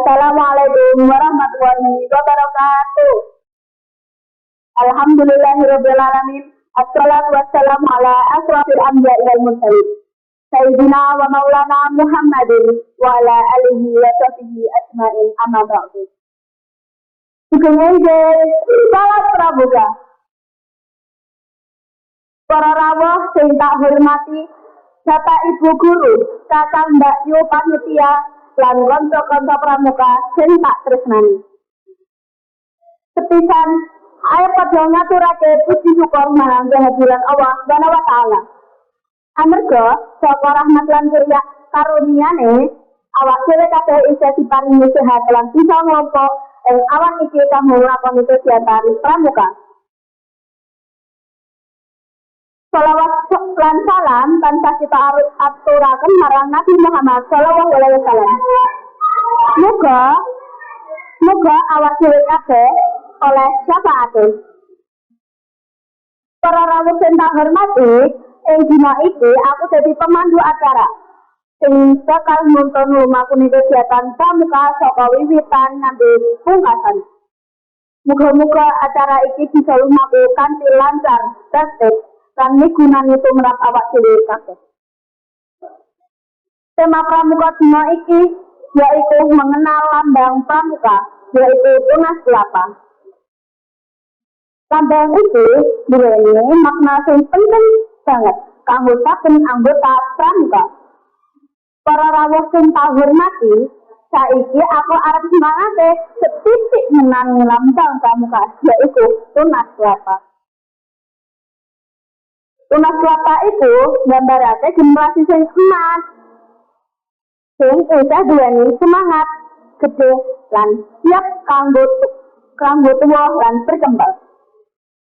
Assalamualaikum warahmatullahi wabarakatuh. Alhamdulillahirabbil alamin. Assalatu wassalamu ala asrofil anbiya'i wal mursalin. Sayyidina wa maulana Muhammadin wa ala alihi wa sahbihi ajma'in amma ba'du. Sugeng salam pramuka. Para rawuh sing tak hormati, Bapak Ibu guru, Kakang Mbak Yu panitia, lan kanca-kanca pramuka sing tak tresnani. Sepisan ayo padha ngaturake puji syukur marang kehadiran Allah Subhanahu wa taala. Amarga saka rahmat lan karunia-Ne awak dhewe kabeh isih diparingi sehat lan bisa nglompo ing awan iki kanggo nglakoni kegiatan pramuka. Salawat lan salam tansah kita aturaken marang Nabi Muhammad sallallahu alaihi wasallam. Moga awak dhewe kabeh oleh syafaate. Para rawuh sing tak hormati, ing dina iki aku dadi pemandu acara sing bakal nuntun lumakune kegiatan pramuka saka wiwitan nganti pungkasan. Muga-muga acara iki bisa lumaku kanthi lancar, tertib, lan migunani tumrap awak dhewe kabeh. Tema pramuka dina iki yaitu mengenal lambang pramuka, yaitu tunas kelapa. Lambang iki duweni makna sing penting banget kanggo saben anggota pramuka. Para rawuh sing tak hormati, saiki aku arep semangate setitik menang lambang pramuka, yaitu tunas kelapa. Tunas kelapa itu nggambarake generasi sing emas, sing isih duweni semangat gede lan siap kanggo tuwa lan berkembang.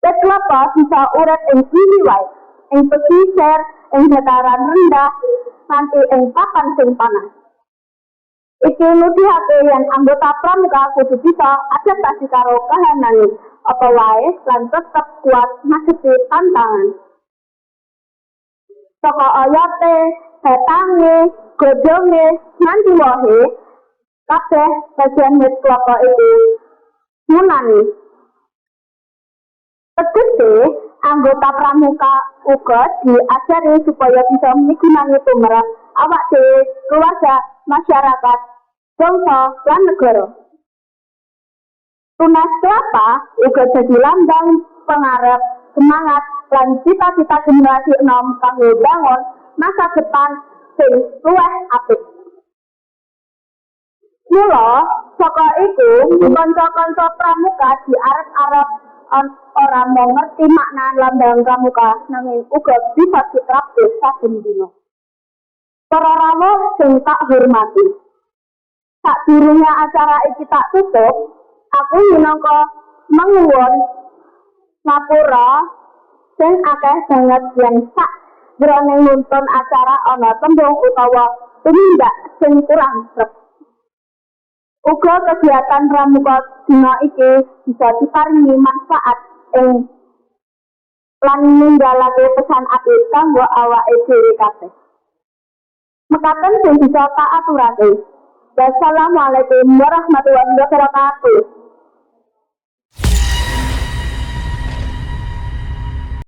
Wit kelapa bisa urip ing ndi wae, ing pesisir, ing dataran rendah, nganti ing papan sing panas. Iki nuduhake yen anggota pramuka kudu bisa adaptasi karo kahanan apa wae lan tetep kuat ngadepi tantangan. Saka oyote, batange, godhonge, nganti wohe, kabeh bagian wit kelapa itu ngunani. Tegese anggota pramuka uga diajari supaya bisa migunani tumrap awak dhewe, keluarga, masyarakat, bangsa, lan negara. Tunas kelapa uga jadi lambang pengarep, semangat, lan cita-cita generasi enom kanggo bangun masa depan sing luwih apik. Mula saka iku kanca-kanca pramuka diarep-arep ora mau ngerti makna lambang pramuka, nanging uga bisa diterapke saben dina. Para rawuh sing tak hormati, sadurunge acara iki tak tutup, aku minangka menguwun ngapura sing akeh banget yen sak jroning nuntun acara ana tembung utawa tumindak sing kurang srep. Uga kegiatan pramuka dina iki bisa diparingi manfaat ing lan ninggalake pesan apik kanggo awake dhewe kabeh. Mekaten sing bisa tak aturake. Wassalamualaikum warahmatullahi wabarakatuh.